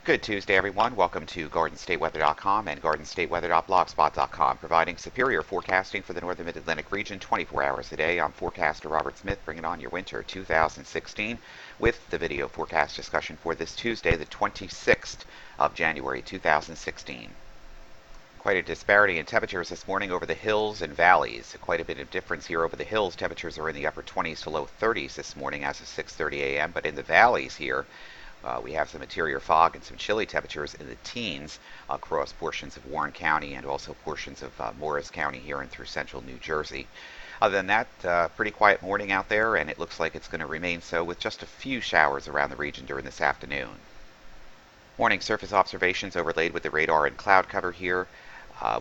Good Tuesday, everyone. Welcome to GardenStateWeather.com and GardenStateWeather.blogspot.com, providing superior forecasting for the northern mid-Atlantic region 24 hours a day. I'm forecaster Robert Smith, bringing on your winter 2016 with the video forecast discussion for this Tuesday, the 26th of January 2016. Quite a disparity in temperatures this morning over the hills and valleys. Quite a bit of difference here over the hills. Temperatures are in the upper 20s to low 30s this morning as of 6:30 a.m., but in the valleys here, we have some interior fog and some chilly temperatures in the teens across portions of Warren County and also portions of Morris County here and through central New Jersey. Other than that, pretty quiet morning out there, and it looks like it's going to remain so with just a few showers around the region during this afternoon. Morning surface observations overlaid with the radar and cloud cover here.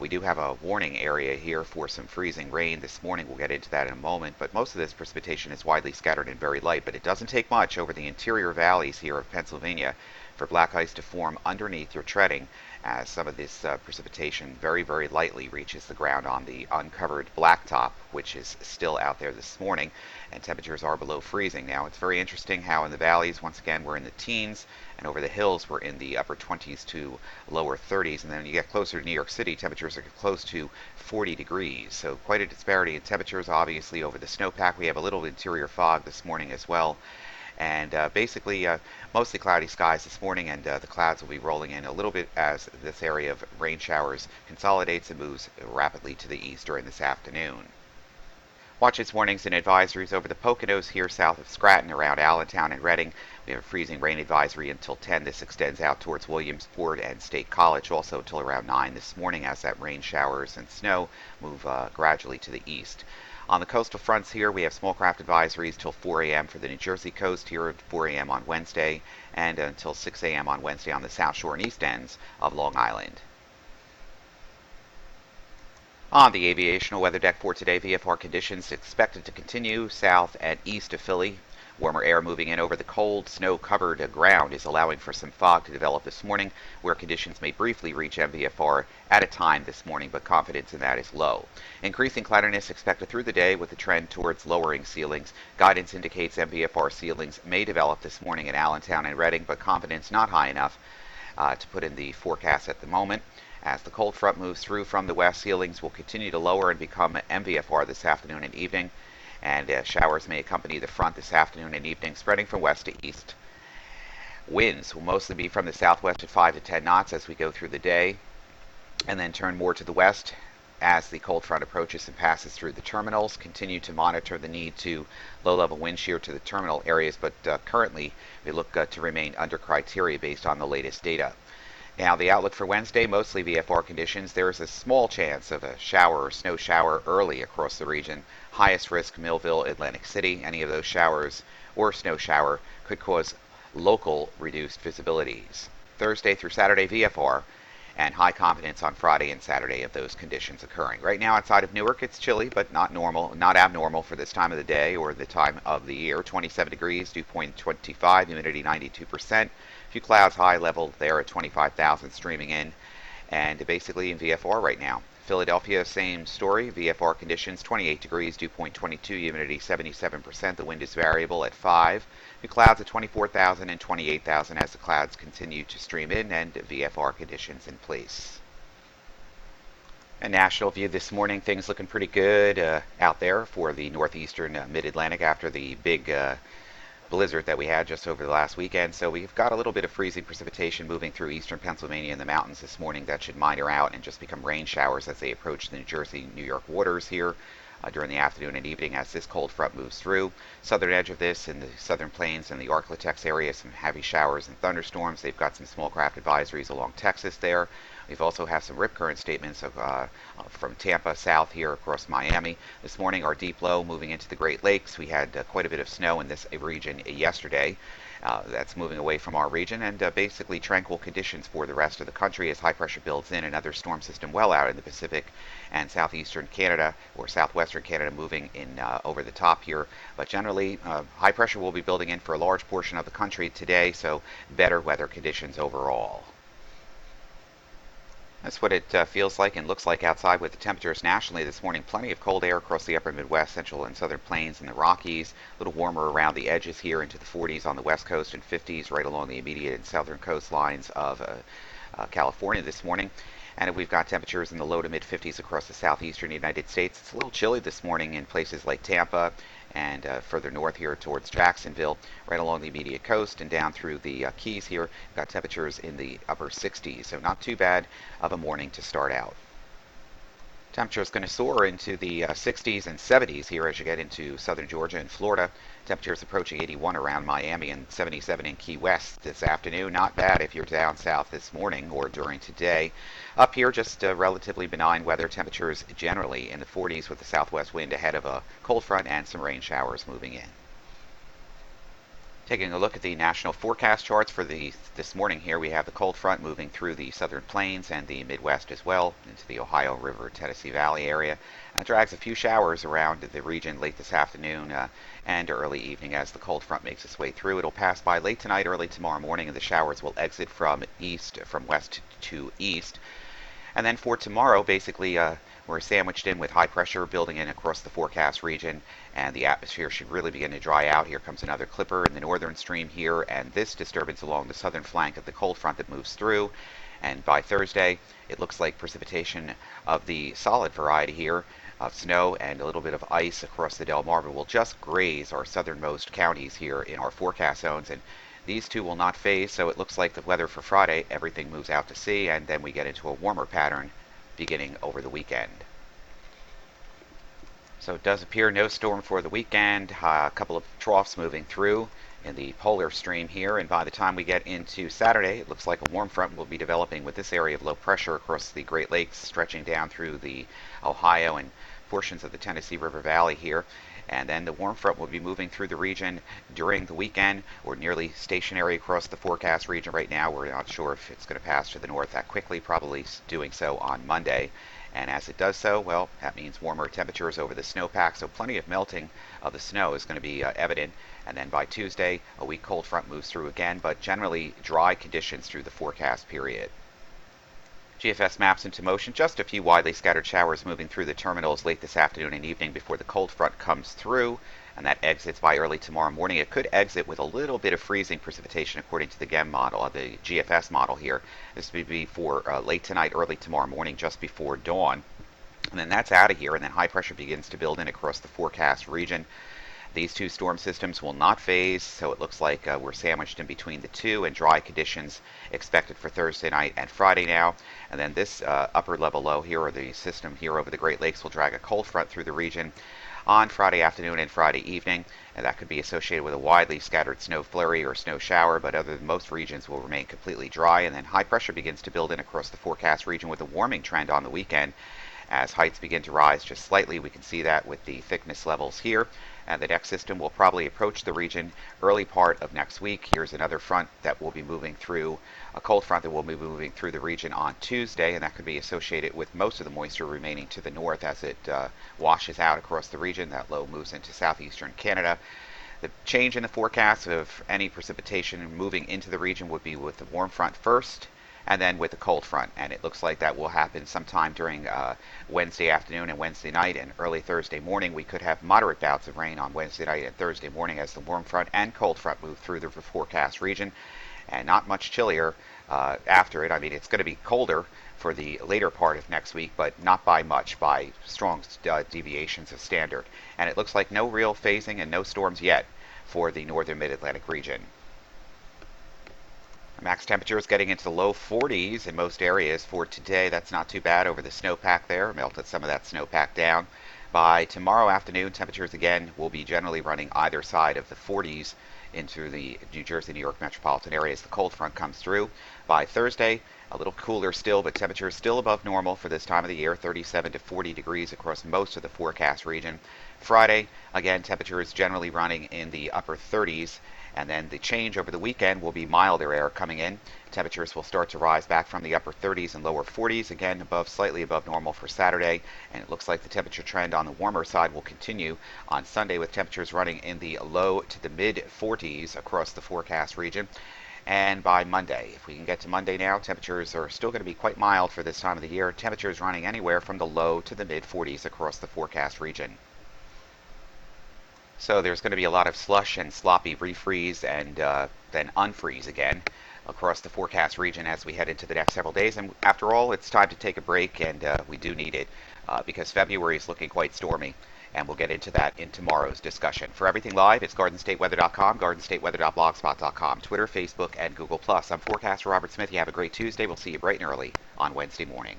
We do have a warning area here for some freezing rain this morning. We'll get into that in a moment, but most of this precipitation is widely scattered and very light, but it doesn't take much over the interior valleys here of Pennsylvania for black ice to form underneath your treading as some of this precipitation very, very lightly reaches the ground on the uncovered blacktop, which is still out there this morning, and temperatures are below freezing. Now, it's very interesting how in the valleys, once again, we're in the teens, and over the hills, we're in the upper 20s to lower 30s, and then when you get closer to New York City, temperatures are close to 40 degrees. So quite a disparity in temperatures, obviously, over the snowpack. We have a little interior fog this morning as well. And basically mostly cloudy skies this morning, and the clouds will be rolling in a little bit as this area of rain showers consolidates and moves rapidly to the east during this afternoon. Watches, warnings, and advisories over the Poconos here south of Scranton, around Allentown and Reading. We have a freezing rain advisory until 10. This extends out towards Williamsport and State College also until around 9 this morning as that rain showers and snow move gradually to the east. On the coastal fronts here, we have small craft advisories till 4 a.m. for the New Jersey coast here at 4 a.m. on Wednesday, and until 6 a.m. on Wednesday on the South Shore and east ends of Long Island. On the aviational weather deck for today, VFR conditions expected to continue south and east of Philly. Warmer air moving in over the cold, snow-covered ground is allowing for some fog to develop this morning, where conditions may briefly reach MVFR at a time this morning, but confidence in that is low. Increasing cloudiness expected through the day with the trend towards lowering ceilings. Guidance indicates MVFR ceilings may develop this morning in Allentown and Reading, but confidence not high enough to put in the forecast at the moment. As the cold front moves through from the west, ceilings will continue to lower and become MVFR this afternoon and evening, and showers may accompany the front this afternoon and evening, spreading from west to east. Winds will mostly be from the southwest at 5 to 10 knots as we go through the day, and then turn more to the west as the cold front approaches and passes through the terminals. Continue to monitor the need to low-level wind shear to the terminal areas, but currently we look to remain under criteria based on the latest data. Now, the outlook for Wednesday, mostly VFR conditions. There is a small chance of a shower or snow shower early across the region. Highest risk, Millville, Atlantic City. Any of those showers or snow shower could cause local reduced visibilities. Thursday through Saturday, VFR, and high confidence on Friday and Saturday of those conditions occurring. Right now outside of Newark, it's chilly, but not abnormal for this time of the day or the time of the year. 27 degrees, dew point 25, humidity 92%. A few clouds high level there at 25,000 streaming in, and basically in VFR right now. Philadelphia, same story. VFR conditions, 28 degrees, dew point 22, humidity 77%. The wind is variable at 5. The clouds at 24,000 and 28,000 as the clouds continue to stream in, and VFR conditions in place. A national view this morning, things looking pretty good out there for the northeastern mid-Atlantic after the big blizzard that we had just over the last weekend. So we've got a little bit of freezing precipitation moving through eastern Pennsylvania and the mountains this morning that should minor out and just become rain showers as they approach the New Jersey, New York waters here during the afternoon and evening as this cold front moves through. Southern edge of this in the southern plains and the Arklatex area, some heavy showers and thunderstorms. They've got some small craft advisories along Texas there. We've also have some rip current statements from Tampa south here across Miami. This morning, our deep low moving into the Great Lakes. We had quite a bit of snow in this region yesterday. That's moving away from our region, and basically tranquil conditions for the rest of the country as high pressure builds in. Another storm system well out in the Pacific and southeastern Canada or southwestern Canada moving in over the top here. But generally, high pressure will be building in for a large portion of the country today, so better weather conditions overall. That's what it feels like and looks like outside with the temperatures nationally this morning. Plenty of cold air across the upper Midwest, central and southern plains, and the Rockies. A little warmer around the edges here into the 40s on the west coast and 50s right along the immediate and southern coastlines of California this morning. And we've got temperatures in the low to mid 50s across the southeastern United States. It's a little chilly this morning in places like Tampa and further north here towards Jacksonville, right along the immediate coast and down through the Keys here. We've got temperatures in the upper 60s, so not too bad of a morning to start out. Temperature is going to soar into the 60s and 70s here as you get into southern Georgia and Florida. Temperatures approaching 81 around Miami and 77 in Key West this afternoon. Not bad if you're down south this morning or during today. Up here, just relatively benign weather. Temperatures generally in the 40s with the southwest wind ahead of a cold front and some rain showers moving in. Taking a look at the national forecast charts for this morning here, we have the cold front moving through the southern plains and the Midwest as well into the Ohio River, Tennessee Valley area. It drags a few showers around the region late this afternoon and early evening as the cold front makes its way through. It'll pass by late tonight, early tomorrow morning, and the showers will exit from west to east. And then for tomorrow, basically, we're sandwiched in with high pressure building in across the forecast region, and the atmosphere should really begin to dry out. Here comes another clipper in the northern stream here, and this disturbance along the southern flank of the cold front that moves through. And by Thursday, it looks like precipitation of the solid variety here of snow and a little bit of ice across the Delmarva will just graze our southernmost counties here in our forecast zones. And these two will not phase, so it looks like the weather for Friday, everything moves out to sea, and then we get into a warmer pattern beginning over the weekend. So it does appear no storm for the weekend. A couple of troughs moving through in the polar stream here, and by the time we get into Saturday, it looks like a warm front will be developing with this area of low pressure across the Great Lakes, stretching down through the Ohio and portions of the Tennessee River Valley here. And then the warm front will be moving through the region during the weekend. We're nearly stationary across the forecast region right now. We're not sure if it's going to pass to the north that quickly, probably doing so on Monday. And as it does so, well, that means warmer temperatures over the snowpack, so plenty of melting of the snow is going to be evident. And then by Tuesday, a weak cold front moves through again, but generally dry conditions through the forecast period. GFS maps into motion. Just a few widely scattered showers moving through the terminals late this afternoon and evening before the cold front comes through, and that exits by early tomorrow morning. It could exit with a little bit of freezing precipitation according to the GEM model, the GFS model here. This would be for late tonight, early tomorrow morning, just before dawn. And then that's out of here, and then high pressure begins to build in across the forecast region. These two storm systems will not phase, so it looks like we're sandwiched in between the two, and dry conditions expected for Thursday night and Friday now. And then this upper level low here, or the system here over the Great Lakes, will drag a cold front through the region on Friday afternoon and Friday evening, and that could be associated with a widely scattered snow flurry or snow shower, but other than most regions will remain completely dry. And then high pressure begins to build in across the forecast region with a warming trend on the weekend. As heights begin to rise just slightly, we can see that with the thickness levels here. And the next system will probably approach the region early part of next week. Here's another front that will be moving through, a cold front that will be moving through the region on Tuesday, and that could be associated with most of the moisture remaining to the north as it washes out across the region. That low moves into southeastern Canada. The change in the forecast of any precipitation moving into the region would be with the warm front first, and then with the cold front. And it looks like that will happen sometime during Wednesday afternoon and Wednesday night and early Thursday morning. We could have moderate bouts of rain on Wednesday night and Thursday morning as the warm front and cold front move through the forecast region, and not much chillier after it. I mean, it's going to be colder for the later part of next week, but not by much, by strong deviations of standard. And it looks like no real phasing and no storms yet for the northern mid-Atlantic region. Max temperatures getting into the low 40s in most areas for today. That's not too bad over the snowpack there. Melted some of that snowpack down. By tomorrow afternoon, temperatures again will be generally running either side of the 40s into the New Jersey, New York metropolitan area as the cold front comes through. By Thursday, a little cooler still, but temperatures still above normal for this time of the year, 37 to 40 degrees across most of the forecast region. Friday, again, temperatures generally running in the upper 30s. And then the change over the weekend will be milder air coming in. Temperatures will start to rise back from the upper 30s and lower 40s, again slightly above normal for Saturday. And it looks like the temperature trend on the warmer side will continue on Sunday with temperatures running in the low to the mid 40s across the forecast region. And by Monday, if we can get to Monday now, temperatures are still going to be quite mild for this time of the year. Temperatures running anywhere from the low to the mid 40s across the forecast region. So there's going to be a lot of slush and sloppy refreeze and then unfreeze again across the forecast region as we head into the next several days. And after all, it's time to take a break, and we do need it because February is looking quite stormy. And we'll get into that in tomorrow's discussion. For everything live, it's GardenStateWeather.com, GardenStateWeather.blogspot.com, Twitter, Facebook, and Google+. I'm forecaster Robert Smith. You have a great Tuesday. We'll see you bright and early on Wednesday morning.